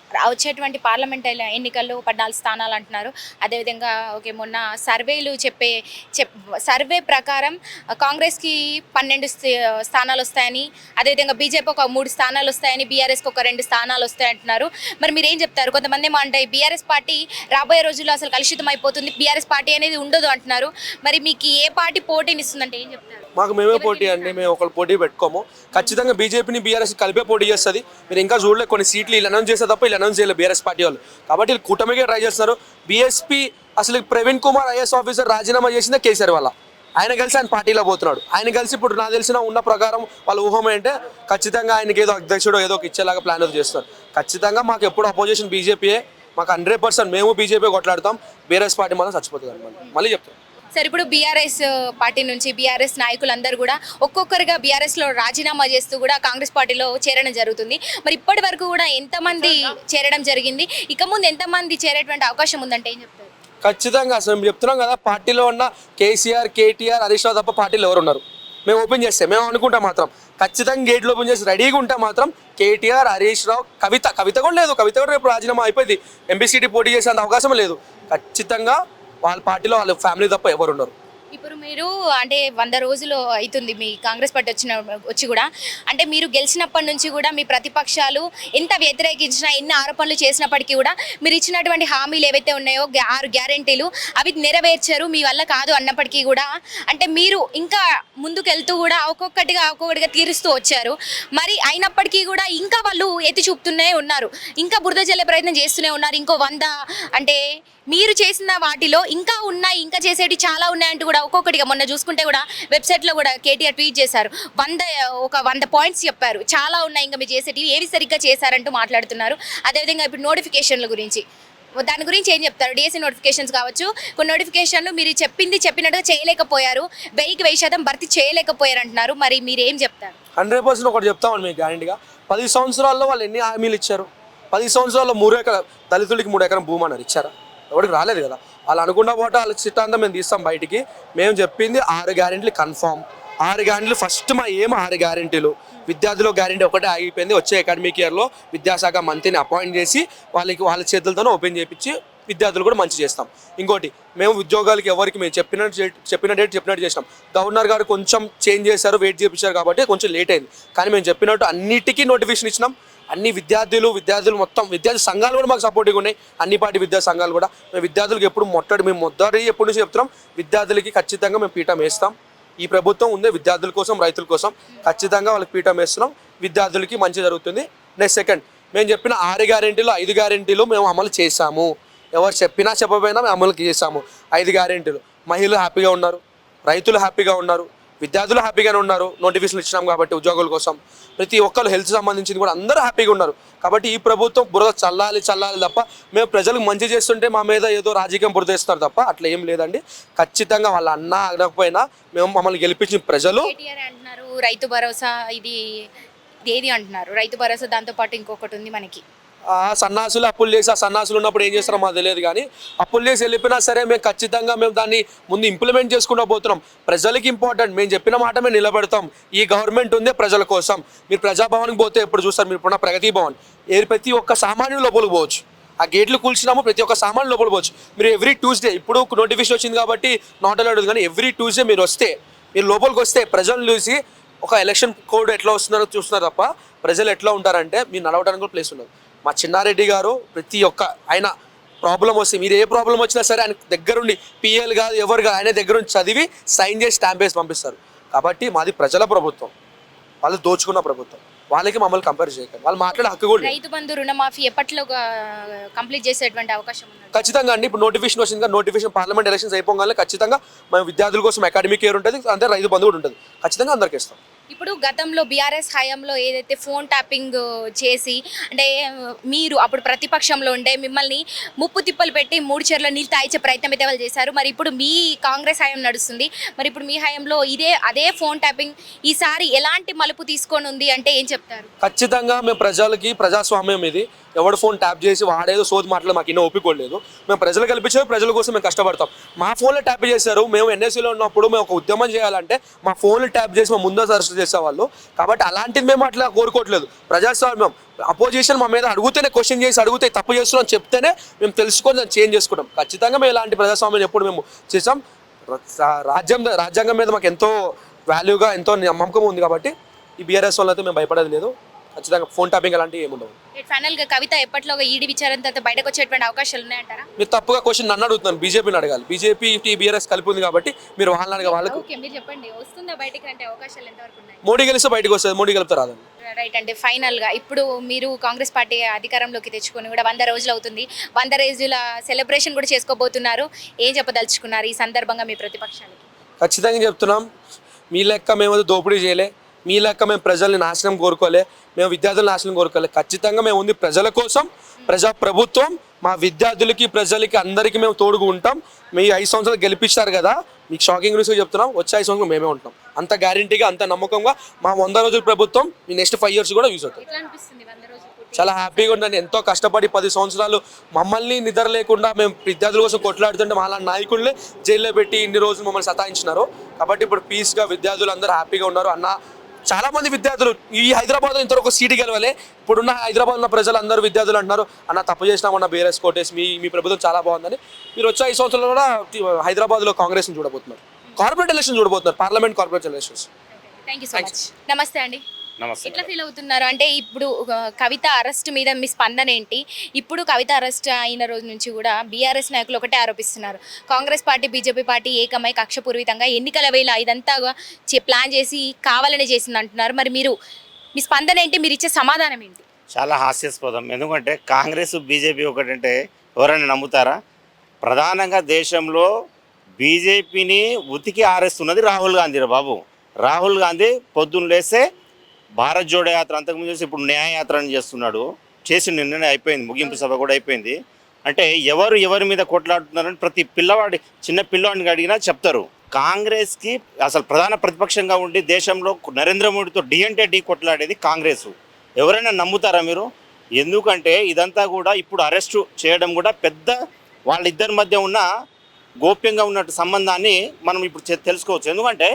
వచ్చేటువంటి పార్లమెంట్ ఎన్నికల్లో 14 స్థానాలు అంటున్నారు. అదేవిధంగా ఓకే మొన్న సర్వేలు సర్వే ప్రకారం కాంగ్రెస్‌కి 12 స్థానాలు వస్తాయని, అదేవిధంగా బీజేపీ ఒక 3 స్థానాలు వస్తాయని, బీఆర్ఎస్‌కి ఒక 2 స్థానాలు వస్తాయంటున్నారు. మరి మీరేం చెప్తారు? కొంతమందేమో అంటే బీఆర్ఎస్ పార్టీ రాబోయే రోజుల్లో అసలు కలుషితం అయిపోతుంది, బీఆర్ఎస్ పార్టీ అనేది ఉండదు అంటున్నారు. మరి మీకు ఏ పార్టీ పోటీనిస్తుందంటే ఏం చెప్తారు? మాకు మేమే పోటీ అండి, మేము ఒకళ్ళు పోటీ పెట్టుకోము. ఖచ్చితంగా బీజేపీని బీఆర్ఎస్ కలిపే పోటీ చేస్తుంది. మీరు ఇంకా చూడలేదు, కొన్ని సీట్లు వీళ్ళు అనౌన్స్ చేస్తే తప్ప వీళ్ళు అనౌన్స్ చేయలేదు బీఆర్ఎస్ పార్టీ వాళ్ళు. కాబట్టి వీళ్ళు కూటమిగా ట్రై చేస్తున్నారు. బీఎస్పీ అసలు ప్రవీణ్ కుమార్ ఐఏఎస్ ఆఫీసర్ రాజీనామా చేసిందే కేసీఆర్ వల్ల. ఆయన కలిసి ఆయన పార్టీలో పోతున్నాడు. ఆయన కలిసి ఇప్పుడు నాకు తెలిసిన ఉన్న ప్రకారం వాళ్ళ ఊహం ఏంటంటే ఖచ్చితంగా ఆయనకి ఏదో అధ్యక్షుడు ఏదో ఒక ఇచ్చేలాగా ప్లాన్ చేస్తారు. ఖచ్చితంగా మాకు ఎప్పుడు అపోజిషన్ బీజేపీయే. మాకు 100% మేము బీజేపీ కొట్లాడతాం. బీఆర్ఎస్ పార్టీ మాత్రం చచ్చిపోతుంది. మళ్ళీ చెప్తాం. సరే, ఇప్పుడు బీఆర్ఎస్ పార్టీ నుంచి బీఆర్ఎస్ నాయకులందరూ కూడా ఒక్కొక్కరుగా బీఆర్ఎస్లో రాజీనామా చేస్తూ కూడా కాంగ్రెస్ పార్టీలో చేరడం జరుగుతుంది. మరి ఇప్పటి వరకు కూడా ఎంతమంది చేరడం జరిగింది, ఇక ముందు ఎంతమంది చేరేటువంటి అవకాశం ఉందంటే ఏం చెప్తారు? ఖచ్చితంగా అసలు మేము చెప్తున్నాం కదా, పార్టీలో ఉన్న కేసీఆర్, కేటీఆర్, హరీష్ రావు తప్ప పార్టీలో ఎవరు ఉన్నారు? మేము ఓపెన్ చేస్తే మేము అనుకుంటాం మాత్రం ఖచ్చితంగా గేట్లు ఓపెన్ చేసి రెడీగా ఉంటే మాత్రం కేటీఆర్, హరీష్ రావు, కవిత కూడా లేదు. కవిత కూడా రేపు రాజీనామా అయిపోయింది. ఎంపీసీటీ పోటీ చేసేంత అవకాశం లేదు. ఖచ్చితంగా వాళ్ళ పార్టీలో వాళ్ళ ఫ్యామిలీ తప్ప ఎవరు ఉన్నారు. ఇప్పుడు మీరు అంటే 100 రోజులు అవుతుంది మీ కాంగ్రెస్ పార్టీ వచ్చి కూడా, అంటే మీరు గెలిచినప్పటి నుంచి కూడా మీ ప్రతిపక్షాలు ఎంత వ్యతిరేకించినా, ఎన్ని ఆరోపణలు చేసినప్పటికీ కూడా మీరు ఇచ్చినటువంటి హామీలు ఏవైతే ఉన్నాయో 6 గ్యారెంటీలు అవి నెరవేర్చారు, మీ వల్ల కాదు అన్నప్పటికీ కూడా అంటే మీరు ఇంకా ముందుకెళ్తూ కూడా ఒక్కొక్కటిగా తీరుస్తూ వచ్చారు. మరి అయినప్పటికీ కూడా ఇంకా వాళ్ళు ఎత్తి చూపుతూనే ఉన్నారు, ఇంకా బురద జల్లే ప్రయత్నం చేస్తూనే ఉన్నారు. ఇంకో 100 అంటే మీరు చేసిన వాటిలో ఇంకా ఉన్నాయి, ఇంకా చేసేవి చాలా ఉన్నాయంటూ కూడా ఒక్కొక్కటిగా మొన్న చూసుకుంటే కూడా వెబ్సైట్లో కూడా కేటీఆర్ ట్వీట్ చేశారు. 100 పాయింట్స్ చెప్పారు, చాలా ఉన్నాయి ఇంకా మీరు చేసేటివి, ఏవి సరిగ్గా చేశారంటూ మాట్లాడుతున్నారు. అదేవిధంగా ఇప్పుడు నోటిఫికేషన్ల గురించి, దాని గురించి ఏం చెప్తారు? డిఎస్సి నోటిఫికేషన్స్ కావచ్చు, కొన్ని నోటిఫికేషన్లు మీరు చెప్పినట్టుగా చేయలేకపోయారు, 100% భర్తీ చేయలేకపోయారు అంటున్నారు. మరి మీరు ఏం చెప్తారు? 100% ఒకటి చెప్తామని మీకు గ్యారెంటీగా. 10 సంవత్సరాల్లో వాళ్ళు ఎన్ని హామీలు ఇచ్చారు? 10 సంవత్సరాల్లో 3 ఎకరాల దళితులకి 3 ఎకరం భూమి అన్నారు, ఇచ్చారా? ఎవరికి రాలేదు కదా. వాళ్ళు అనుకున్న పోట వాళ్ళ సిట్టాంతా మేము తీస్తాం బయటికి. మేము చెప్పింది 6 గ్యారెంటీలు కన్ఫామ్. 6 గ్యారెంటీలు ఫస్ట్ మా 6 గ్యారెంటీలు. విద్యార్థుల గ్యారెంటీ ఒకటే ఆగిపోయింది. వచ్చే అకాడమిక్ ఇయర్లో విద్యాశాఖ మంత్రిని అపాయింట్ చేసి వాళ్ళ చేతులతోనే ఓపెన్ చేయించి విద్యార్థులు కూడా మంచి చేస్తాం. ఇంకోటి, మేము ఉద్యోగాలకి ఎవరికి మేము చెప్పిన డేట్ చెప్పినట్టు చేసినాం. గవర్నర్ గారు కొంచెం చేంజ్ చేశారు, వెయిట్ చేయించారు కాబట్టి కొంచెం లేట్ అయింది. కానీ మేము చెప్పినట్టు అన్నిటికీ నోటిఫికేషన్ ఇచ్చినాం. అన్ని విద్యార్థులు మొత్తం విద్యార్థి సంఘాలు కూడా మాకు సపోర్టివ్గా ఉన్నాయి. అన్ని పార్టీ విద్యా సంఘాలు కూడా మేము విద్యార్థులకు ఎప్పుడు మొదటి ఎప్పటి నుంచి చెప్తున్నాం, విద్యార్థులకి ఖచ్చితంగా మేము పీఠం వేస్తాం. ఈ ప్రభుత్వం ఉందే విద్యార్థుల కోసం, రైతుల కోసం. ఖచ్చితంగా వాళ్ళకి పీఠం వేస్తున్నాం. విద్యార్థులకి మంచి జరుగుతుంది. నెక్స్ట్ సెకండ్, మేము చెప్పిన 6 గ్యారెంటీలు 5 గ్యారెంటీలు మేము అమలు చేశాము. ఎవరు చెప్పినా చెప్పకపోయినా మేము అమలు చేశాము 5 గ్యారెంటీలు. మహిళలు హ్యాపీగా ఉన్నారు, రైతులు హ్యాపీగా ఉన్నారు, విద్యార్థులు హ్యాపీగానే ఉన్నారు. నోటిఫికేషన్ ఇచ్చినాం కాబట్టి ఉద్యోగుల కోసం. ప్రతి ఒక్కరు హెల్త్ సంబంధించింది కూడా అందరూ హ్యాపీగా ఉన్నారు. కాబట్టి ఈ ప్రభుత్వం బురద చల్లాలి తప్ప మేము ప్రజలకు మంచి చేస్తుంటే మా మీద ఏదో రాజకీయం బురద వేస్తున్నారు తప్ప అట్లా ఏం లేదండి. ఖచ్చితంగా వాళ్ళ అన్న అనకపోయినా మేము మమ్మల్ని గెలిపించిన ప్రజలు. అంటున్నారు రైతు భరోసా, ఇది ఏది అంటున్నారు? రైతు భరోసా, దాంతోపాటు ఇంకొకటి ఉంది మనకి సన్నాసులు అప్పులు చేసి, ఆ సన్నాసులు ఉన్నప్పుడు ఏం చేస్తారో మాకు తెలియదు. కానీ అప్పులు చేసి వెళ్ళిపోయినా సరే మేము ఖచ్చితంగా దాన్ని ముందు ఇంప్లిమెంట్ చేసుకుంటూ పోతున్నాం. ప్రజలకి ఇంపార్టెంట్. మేము చెప్పిన మాట మేము నిలబెడతాం. ఈ గవర్నమెంట్ ఉందే ప్రజల కోసం. మీరు ప్రజాభవన్కి పోతే ఎప్పుడు చూస్తారు? మీరు ఇప్పుడు ప్రగతి భవన్ ప్రతి ఒక్క సామాన్యులు లోపలికి పోవచ్చు. ఆ గేట్లు కూల్చినాము, ప్రతి ఒక్క సామాన్యులు లోపలికి పోవచ్చు. మీరు ఎవ్రీ ట్యూస్డే, ఇప్పుడు నోటిఫికేషన్ వచ్చింది కాబట్టి నాట్ అలౌడ్, కానీ ఎవ్రీ ట్యూస్డే మీరు వస్తే, మీరు లోపలికి వస్తే ప్రజలను చూసి ఒక ఎలక్షన్ కోడ్ ఎట్లా వస్తున్నారో చూస్తున్నారు తప్ప ప్రజలు ఎట్లా ఉంటారంటే మీరు నడవడానికి కూడా ప్లేస్ ఉండదు. మా చిన్నారెడ్డి గారు ప్రతి ఒక్క ఆయన ప్రాబ్లం వస్తే, మీరు ఏ ప్రాబ్లం వచ్చినా సరే ఆయన దగ్గరుండి, పిఎల్ కాదు ఎవరు కాదు, ఆయన దగ్గరుండి చదివి సైన్ చేసి స్టాంప్ వేసి పంపిస్తారు. కాబట్టి మాది ప్రజల ప్రభుత్వం, వాళ్ళు దోచుకున్న ప్రభుత్వం. వాళ్ళకి మమ్మల్ని కంపేర్ చేయకండి. వాళ్ళు మాట్లాడే హక్కు కూడా. రైతు బంధు రుణమాఫీ ఎప్పట్లో కంప్లీట్ చేసేటువంటి అవకాశం ఉంది? ఖచ్చితంగా అండి. ఇప్పుడు నోటిఫికేషన్ వచ్చింది కదా, నోటిఫికేషన్ పార్లమెంట్ ఎలక్షన్స్ అయిపోగానే ఖచ్చితంగా మేము విద్యార్థుల కోసం అకాడమిక్ ఇయర్ ఉంటుంది, అంతే రైతు బంధు కూడా ఉంటుంది. ఖచ్చితంగా అందరికీ ఇస్తాం. ఇప్పుడు గతంలో బీఆర్ఎస్ హయాంలో ఏదైతే ఫోన్ ట్యాపింగ్ చేసి, అంటే మీరు అప్పుడు ప్రతిపక్షంలో ఉండే మిమ్మల్ని ముప్పు తిప్పలు పెట్టి 3 చెర్ల నీళ్ళు తాయించే ప్రయత్నం అయితే వాళ్ళు చేశారు. మరి ఇప్పుడు మీ కాంగ్రెస్ హయాం నడుస్తుంది, మరి ఇప్పుడు మీ హయాంలో అదే ఫోన్ ట్యాపింగ్ ఈసారి ఎలాంటి మలుపు తీసుకొని ఉంది అంటే ఏం చెప్తారు? ఖచ్చితంగా మేము ప్రజలకి, ప్రజాస్వామ్యం ఇది ఎవడు ఫోన్ ట్యాప్ చేసి వాడేదో సోది మాటలు మాకు ఇన్నో ఒప్పుకోలేదు. మేము ప్రజలు కల్పించేది ప్రజల కోసం మేము కష్టపడతాం. మా ఫోన్లో ట్యాప్ చేశారు. మేము ఎన్ఎస్సీలో ఉన్నప్పుడు మేము ఒక ఉద్యమం చేయాలంటే మా ఫోన్లు ట్యాప్ చేసి మా ముందు అరెస్ట్ చేసేవాళ్ళు. కాబట్టి అలాంటిది మేము అట్లా కోరుకోవట్లేదు. ప్రజాస్వామ్యం అపోజిషన్ మా మీద అడిగితేనే, క్వశ్చన్ చేసి అడిగితే తప్పు చేస్తున్నాం చెప్తేనే మేము తెలుసుకొని దాన్ని చేంజ్ చేసుకుంటాం. ఖచ్చితంగా మేము ఇలాంటి ప్రజాస్వామ్యం ఎప్పుడు మేము చేసాం. రాజ్యాంగం మీద మాకు ఎంతో వాల్యూగా ఎంతో నమ్మకం ఉంది. కాబట్టి ఈ బీఆర్ఎస్ వాళ్ళతో మేము భయపడేది లేదు. ఖచ్చితంగా ఫోన్ ట్యాపింగ్ అలాంటివి ఏముండవు. ఫైనల్ గా కవిత ఎప్పటిలోగా ఈడీ విచారణ తర్వాత బయటకు వచ్చేటువంటి అవకాశాలు ఉన్నాయంటారా? మీరు తప్పుగా క్వశ్చన్ నన్ను అడుగుతున్నాను, బీజేపీని అడగాలి. బీజేపీ బీఆర్ఎస్ కలిపి ఉంది కాబట్టి మీరు వాళ్ళని అడగా. వాళ్ళకు ఓకే, మీరు చెప్పండి, వస్తుందా బయటకు అంటే అవకాశాలు ఎంతవరకు ఉన్నాయి? మోడీ గెలిస్తే బయటకు వస్తుంది, మోడీ గెలుపుతారు రాదండి. రైట్ అండి. ఫైనల్ గా ఇప్పుడు మీరు కాంగ్రెస్ పార్టీ అధికారంలోకి తెచ్చుకొని కూడా 100 రోజులు అవుతుంది. 100 రోజుల సెలబ్రేషన్ కూడా చేసుకోబోతున్నారు. ఏం చెప్పదలుచుకున్నారు ఈ సందర్భంగా మీ ప్రతిపక్షానికి? ఖచ్చితంగా చెప్తున్నాం, మీ లెక్క మేము దోపిడీ చేయలే, మీ లెక్క మేము ప్రజల్ని నాశనం కోరుకోలే, మేము విద్యార్థుల నాశనం కోరుకోలే. ఖచ్చితంగా మేము ఉంది ప్రజల కోసం, ప్రజా ప్రభుత్వం. మా విద్యార్థులకి, ప్రజలకి, అందరికీ మేము తోడుగా ఉంటాం. మీ 5 సంవత్సరాలు గెలిపించారు కదా, మీకు షాకింగ్ న్యూస్ చెప్తున్నాం, వచ్చే 5 సంవత్సరాలు మేమే ఉంటాం. అంత గ్యారంటీగా, అంత నమ్మకంగా మా 100 రోజుల ప్రభుత్వం మీ నెక్స్ట్ 5 years కూడా యూజ్ అవుతుంది. చాలా హ్యాపీగా ఉండండి. ఎంతో కష్టపడి 10 సంవత్సరాలు మమ్మల్ని నిద్ర లేకుండా మేము విద్యార్థుల కోసం కొట్లాడుతుంటే మాలా నాయకుల్ని జైల్లో పెట్టి ఇన్ని రోజులు మమ్మల్ని సతాయించినారు. కాబట్టి ఇప్పుడు పీస్గా విద్యార్థులు అందరూ హ్యాపీగా ఉన్నారు. అన్న చాలా మంది విద్యార్థులు ఈ హైదరాబాద్లో ఇంతవరకు సీటు గెలవలే. ఇప్పుడున్న హైదరాబాద్ ఉన్న ప్రజలు అందరూ విద్యార్థులు అంటున్నారు, అన్న తప్పు చేసినామన్న బీఆర్ఎస్ కోటేసి మీ ప్రభుత్వం చాలా బాగుందని. మీరు వచ్చే 5 సంవత్సరాలు కూడా హైదరాబాద్లో కాంగ్రెస్ని చూడబోతున్నారు, కార్పొరేట్ ఎలక్షన్ చూడబోతున్నారు, parliament corporate elections. Thank you so much. నమస్తే అండి. నమస్తే. ఎట్లా ఫీల్ అవుతున్నారు? అంటే ఇప్పుడు కవిత అరెస్ట్ మీద మీ స్పందన ఏంటి? ఇప్పుడు కవిత అరెస్ట్ అయిన రోజు నుంచి కూడా బీఆర్ఎస్ నాయకులు ఒకటే ఆరోపిస్తున్నారు, కాంగ్రెస్ పార్టీ బీజేపీ పార్టీ ఏకమై కక్షపూర్వితంగా ఎన్నికల వేళ ఇదంతా ప్లాన్ చేసి కావాలని చేసింది అంటున్నారు. మరి మీ స్పందన ఏంటి? మీరు ఇచ్చే సమాధానం ఏంటి? చాలా హాస్యాస్పదం. ఎందుకంటే కాంగ్రెస్ బీజేపీ ఒకటంటే ఎవరైనా నమ్ముతారా? ప్రధానంగా దేశంలో బీజేపీని ఉతికి ఆరేస్తున్నది రాహుల్ గాంధీ బాబు. రాహుల్ గాంధీ పొద్దున్న లేస్తే భారత్ జోడో యాత్ర, అంతకుముందు చేసి ఇప్పుడు న్యాయయాత్రని చేస్తున్నాడు. చేసి నిన్ననే అయిపోయింది, ముగింపు సభ కూడా అయిపోయింది. అంటే ఎవరి మీద కొట్లాడుతున్నారని ప్రతి పిల్లవాడి, చిన్న పిల్లవాడిని అడిగినా చెప్తారు. కాంగ్రెస్కి అసలు ప్రధాన ప్రతిపక్షంగా ఉండి దేశంలో నరేంద్ర మోడీతో ఢీ అంటే ఢీ కొట్లాడేది కాంగ్రెస్. ఎవరైనా నమ్ముతారా మీరు? ఎందుకంటే ఇదంతా కూడా ఇప్పుడు అరెస్టు చేయడం కూడా పెద్ద వాళ్ళిద్దరి మధ్య ఉన్న గోప్యంగా ఉన్నట్టు సంబంధాన్ని మనం ఇప్పుడు తెలుసుకోవచ్చు. ఎందుకంటే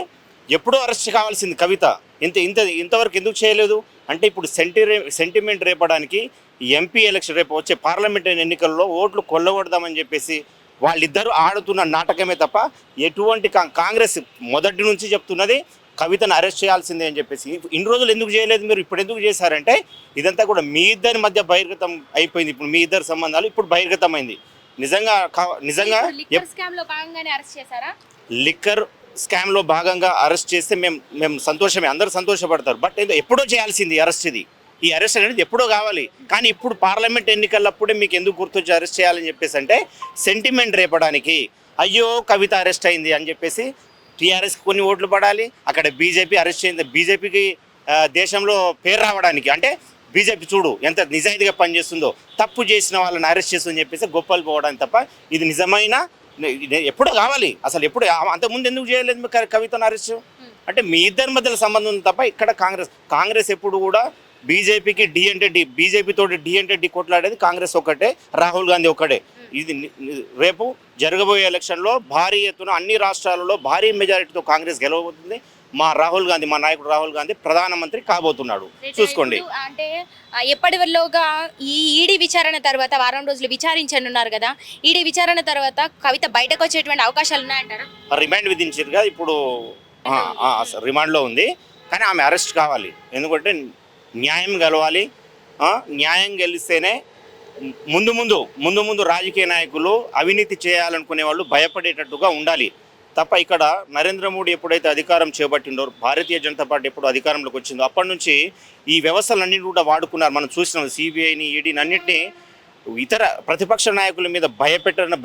ఎప్పుడూ అరెస్ట్ కావాల్సింది కవిత, ఇంతవరకు ఎందుకు చేయలేదు అంటే ఇప్పుడు సెంటిమెంట్ రేపడానికి ఎంపీ ఎలక్షన్, రేపు వచ్చే పార్లమెంట్ ఎన్నికల్లో ఓట్లు కొల్లగొడదామని చెప్పేసి వాళ్ళిద్దరూ ఆడుతున్న నాటకమే తప్ప ఎటువంటి కాంగ్రెస్ మొదటి నుంచి చెప్తున్నది కవితను అరెస్ట్ చేయాల్సిందే అని చెప్పేసి. ఇన్ని రోజులు ఎందుకు చేయలేదు మీరు, ఇప్పుడు ఎందుకు చేశారంటే ఇదంతా కూడా మీ ఇద్దరి మధ్య బహిర్గతం అయిపోయింది. ఇప్పుడు మీ ఇద్దరి సంబంధాలు ఇప్పుడు బహిర్గతమైంది. నిజంగా లిక్కర్ స్కామ్లో భాగంగా అరెస్ట్ చేస్తే మేము సంతోషమే, అందరూ సంతోషపడతారు. బట్ ఎప్పుడో చేయాల్సింది అరెస్ట్. ఈ అరెస్ట్ అనేది ఎప్పుడో కావాలి. కానీ ఇప్పుడు పార్లమెంట్ ఎన్నికలప్పుడే మీకు ఎందుకు గుర్తొచ్చి అరెస్ట్ చేయాలని చెప్పేసి అంటే సెంటిమెంట్ రేపడానికి, అయ్యో కవిత అరెస్ట్ అయింది అని చెప్పేసి టీఆర్ఎస్కి కొన్ని ఓట్లు పడాలి, అక్కడ బీజేపీ అరెస్ట్ అయింది, బీజేపీకి దేశంలో పేరు రావడానికి. అంటే బీజేపీ చూడు ఎంత నిజాయితీగా పనిచేస్తుందో, తప్పు చేసిన వాళ్ళని అరెస్ట్ చేస్తుందని చెప్పేసి గొప్పలు పోవడానికి తప్ప ఇది నిజమైన ఎప్పుడో కావాలి. అసలు ఎప్పుడు అంతకుముందు ఎందుకు చేయలేదు మీరు కవితను అరెస్ట్? అంటే మీ ఇద్దరి మధ్యలో సంబంధం ఉంది తప్ప ఇక్కడ కాంగ్రెస్ ఎప్పుడు కూడా బీజేపీకి ఢీ అంటే ఢీ, బీజేపీతో ఢీ అంటే ఢీ కొట్లాడేది కాంగ్రెస్ ఒక్కటే, రాహుల్ గాంధీ ఒక్కడే. ఇది రేపు జరగబోయే ఎలక్షన్లో భారీ ఎత్తున అన్ని రాష్ట్రాలలో భారీ మెజారిటీతో కాంగ్రెస్ గెలవబోతుంది. మా నాయకుడు రాహుల్ గాంధీ ప్రధానమంత్రి కాబోతున్నాడు, చూసుకోండి. అంటే ఎప్పటిలోగా ఈ ఈడీ విచారణ తర్వాత వారం రోజులు విచారించనున్నారు కదా, ఈడీ విచారణ తర్వాత కవిత బయటకు వచ్చేటువంటి అవకాశాలు ఉన్నాయంటారా? రిమాండ్ విధించారుగా, ఇప్పుడు రిమాండ్లో ఉంది. కానీ ఆమె అరెస్ట్ కావాలి. ఎందుకంటే న్యాయం గెలవాలి. న్యాయం గెలిస్తేనే ముందు రాజకీయ నాయకులు అవినీతి చేయాలనుకునే వాళ్ళు భయపడేటట్టుగా ఉండాలి తప్ప ఇక్కడ నరేంద్ర మోడీ ఎప్పుడైతే అధికారం చేపట్టిండో, భారతీయ జనతా పార్టీ ఎప్పుడు అధికారంలోకి వచ్చిందో అప్పటి నుంచి ఈ వ్యవస్థలన్నింటినీ కూడా వాడుకున్నారు. మనం చూసినాం సిబిఐని, ఈడీని అన్నింటినీ ఇతర ప్రతిపక్ష నాయకుల మీద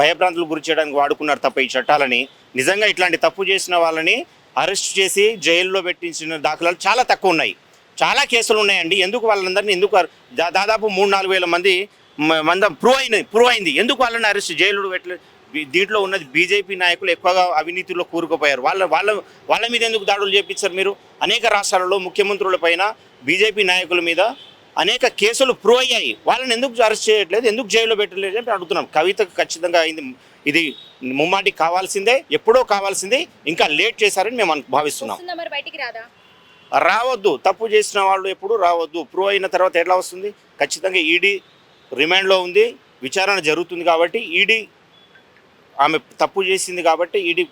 భయభ్రాంతులు గురి చేయడానికి వాడుకున్నారు తప్ప ఈ చట్టాలని. నిజంగా ఇట్లాంటి తప్పు చేసిన వాళ్ళని అరెస్ట్ చేసి జైల్లో పెట్టించిన దాఖలాలు చాలా తక్కువ ఉన్నాయి. చాలా కేసులు ఉన్నాయండి. ఎందుకు వాళ్ళందరినీ దాదాపు 3-4 వేల మంది ప్రూవ్ అయింది. ఎందుకు వాళ్ళని అరెస్ట్ జైలు పెట్టలేదు? దీంట్లో ఉన్నది బీజేపీ నాయకులు ఎక్కువగా అవినీతిలో కూరుకుపోయారు. వాళ్ళ మీద ఎందుకు దాడులు చేపించారు మీరు? అనేక రాష్ట్రాలలో ముఖ్యమంత్రుల పైన బీజేపీ నాయకుల మీద అనేక కేసులు ప్రూవ్ అయ్యాయి. వాళ్ళని ఎందుకు అరెస్ట్ చేయట్లేదు, ఎందుకు జైల్లో పెట్టలేదు అని అడుగుతున్నాం. కవితకు ఖచ్చితంగా అయింది, ఇది ముమ్మాటి కావాల్సిందే, ఎప్పుడో కావాల్సిందే, ఇంకా లేట్ చేశారని మేము భావిస్తున్నాం. వస్తుందా మరి బయటికి రాదా? రావద్దు, తప్పు చేసిన వాళ్ళు ఎప్పుడు రావద్దు. ప్రూవ్ అయిన తర్వాత ఎట్లా వస్తుంది? ఖచ్చితంగా ఈడీ రిమాండ్లో ఉంది, విచారణ జరుగుతుంది కాబట్టి ఈడీ ఆమె తప్పు చేసింది కాబట్టి ఈడీ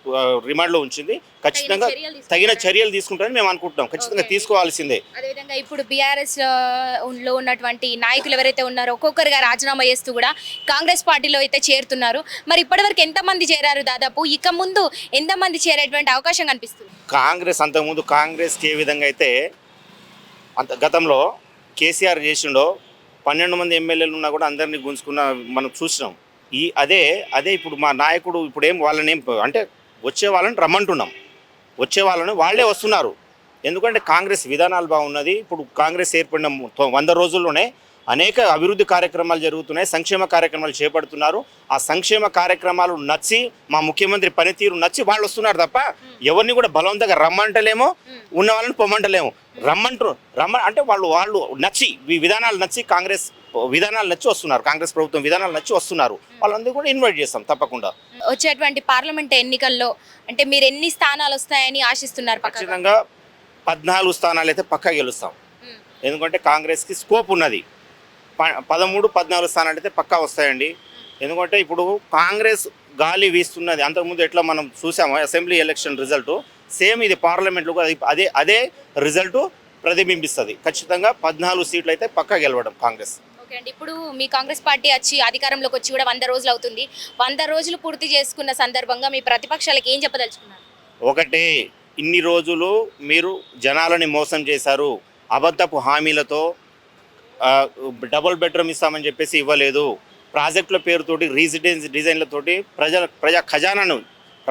రిమాండ్లో ఉంచింది. ఖచ్చితంగా తగిన చర్యలు తీసుకుంటారని మేము అనుకుంటున్నాం. ఖచ్చితంగా తీసుకోవాల్సిందే. అదేవిధంగా ఇప్పుడు బీఆర్ఎస్ లో ఉన్నటువంటి నాయకులు ఎవరైతే ఉన్నారో ఒక్కొక్కరుగా రాజీనామా చేస్తూ కూడా కాంగ్రెస్ పార్టీలో అయితే చేరుతున్నారు. మరి ఇప్పటివరకు ఎంతమంది చేరారు? దాదాపు ఇక ముందు ఎంతమంది చేరేటువంటి అవకాశం కనిపిస్తుంది? కాంగ్రెస్ అంతకుముందు కాంగ్రెస్కి ఏ విధంగా అయితే గతంలో కేసీఆర్ చేసిండో 12 మంది ఎమ్మెల్యేలు ఉన్నా కూడా అందరినీ గుంజుకున్న మనం చూసినాం. అదే ఇప్పుడు మా నాయకుడు ఇప్పుడు వాళ్ళని అంటే వచ్చే వాళ్ళని రమ్మంటున్నాం, వచ్చే వాళ్ళని వాళ్ళే వస్తున్నారు. ఎందుకంటే కాంగ్రెస్ విధానాలు బాగున్నది. ఇప్పుడు కాంగ్రెస్ ఏర్పడిన 100 రోజుల్లోనే అనేక అభివృద్ధి కార్యక్రమాలు జరుగుతున్నాయి, సంక్షేమ కార్యక్రమాలు చేపడుతున్నారు. ఆ సంక్షేమ కార్యక్రమాలు నచ్చి, మా ముఖ్యమంత్రి పనితీరు నచ్చి వాళ్ళు వస్తున్నారు తప్ప ఎవరిని కూడా బలవంతంగా రమ్మంటలేమో, ఉన్న వాళ్ళని పొమ్మంటలేము. అంటే వాళ్ళు నచ్చి, ఈ విధానాలు నచ్చి, కాంగ్రెస్ విధానాలు నచ్చి వస్తున్నారు, కాంగ్రెస్ ప్రభుత్వం విధానాలు నచ్చి వస్తున్నారు. వాళ్ళందరూ కూడా ఇన్వైట్ చేస్తాం తప్పకుండా. వచ్చేటువంటి పార్లమెంట్ ఎన్నికల్లో అంటే మీరు ఎన్ని స్థానాలు వస్తాయని ఆశిస్తున్నారు? ఖచ్చితంగా 14 స్థానాలు అయితే పక్కా గెలుస్తాం. ఎందుకంటే కాంగ్రెస్కి స్కోప్ ఉన్నది. 13, 14 స్థానాలు అయితే పక్కా వస్తాయండి. ఎందుకంటే ఇప్పుడు కాంగ్రెస్ గాలి వీస్తున్నది. అంతకుముందు ఎట్లా మనం చూసామో అసెంబ్లీ ఎలక్షన్ రిజల్ట్ సేమ్ ఇది పార్లమెంట్లో కూడా అదే రిజల్ట్ ప్రతిబింబిస్తుంది. ఖచ్చితంగా 14 సీట్లు అయితే పక్కా గెలవడం కాంగ్రెస్. ఓకే అండి, ఇప్పుడు మీ కాంగ్రెస్ పార్టీ వచ్చి అధికారంలోకి వచ్చి కూడా 100 రోజులు అవుతుంది. 100 రోజులు పూర్తి చేసుకున్న సందర్భంగా మీ ప్రతిపక్షాలకు ఏం చెప్పదలుచుకున్నారు? ఒకటే, ఇన్ని రోజులు మీరు జనాలని మోసం చేశారు. అబద్ధపు హామీలతో డబుల్ బెడ్రూమ్ ఇస్తామని చెప్పేసి ఇవ్వలేదు. ప్రాజెక్టుల పేరుతోటి రెసిడెన్స్ డిజైన్లతోటి ప్రజా ఖజానాను,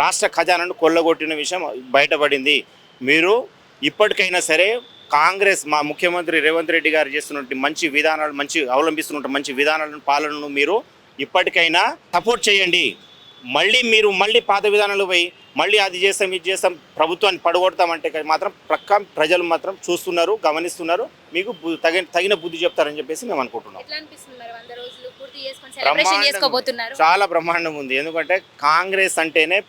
రాష్ట్ర ఖజానాను కొల్లగొట్టిన విషయం బయటపడింది. మీరు ఇప్పటికైనా సరే కాంగ్రెస్, మా ముఖ్యమంత్రి రేవంత్ రెడ్డి గారు చేస్తున్నటువంటి మంచి విధానాలు, అవలంబిస్తున్న మంచి విధానాలను, పాలనను మీరు ఇప్పటికైనా సపోర్ట్ చేయండి. మళ్ళీ పాత విధానాలు పోయి మళ్ళీ అది చేస్తాం, ఇది చేస్తాం, ప్రభుత్వాన్ని పడగొడతామంటే మాత్రం ప్రజలు మాత్రం చూస్తున్నారు, గమనిస్తున్నారు. మీకు తగిన బుద్ధి చెప్తారని చెప్పేసి మేము అనుకుంటున్నాం. చాలా బ్రహ్మాండంగా ఉంది. ఎందుకంటే కాంగ్రెస్ అంటేనే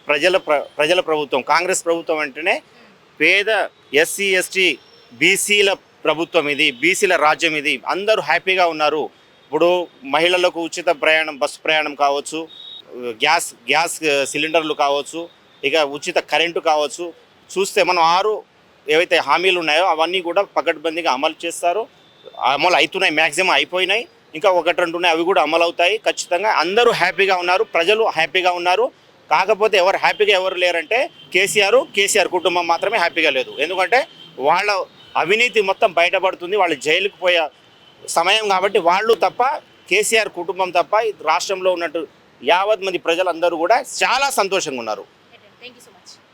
ప్రజల ప్రభుత్వం. కాంగ్రెస్ ప్రభుత్వం అంటేనే పేద ఎస్సీ, ఎస్టీ, బీసీల ప్రభుత్వం ఇది, బీసీల రాజ్యం ఇది. అందరూ హ్యాపీగా ఉన్నారు. ఇప్పుడు మహిళలకు ఉచిత ప్రయాణం, బస్సు ప్రయాణం కావచ్చు, గ్యాస్ సిలిండర్లు కావచ్చు, ఇక ఉచిత కరెంటు కావచ్చు. చూస్తే మనం 6 ఏవైతే హామీలు ఉన్నాయో అవన్నీ కూడా పకడ్బందీగా అమలు చేస్తారు. అమలు అవుతున్నాయి, మ్యాక్సిమం అయిపోయినాయి. ఇంకా 1-2 ఉన్నాయి, అవి కూడా అమలు అవుతాయి. ఖచ్చితంగా అందరూ హ్యాపీగా ఉన్నారు, ప్రజలు హ్యాపీగా ఉన్నారు. కాకపోతే ఎవరు లేరంటే కేసీఆర్ కుటుంబం మాత్రమే హ్యాపీగా లేదు. ఎందుకంటే వాళ్ళ అవినీతి మొత్తం బయటపడుతుంది, వాళ్ళు జైలుకు పోయే సమయం కాబట్టి వాళ్ళు తప్ప, కేసీఆర్ కుటుంబం తప్ప రాష్ట్రంలో ఉన్నట్టు యావత్ మంది ప్రజలందరూ కూడా చాలా సంతోషంగా ఉన్నారు. Thank you so much.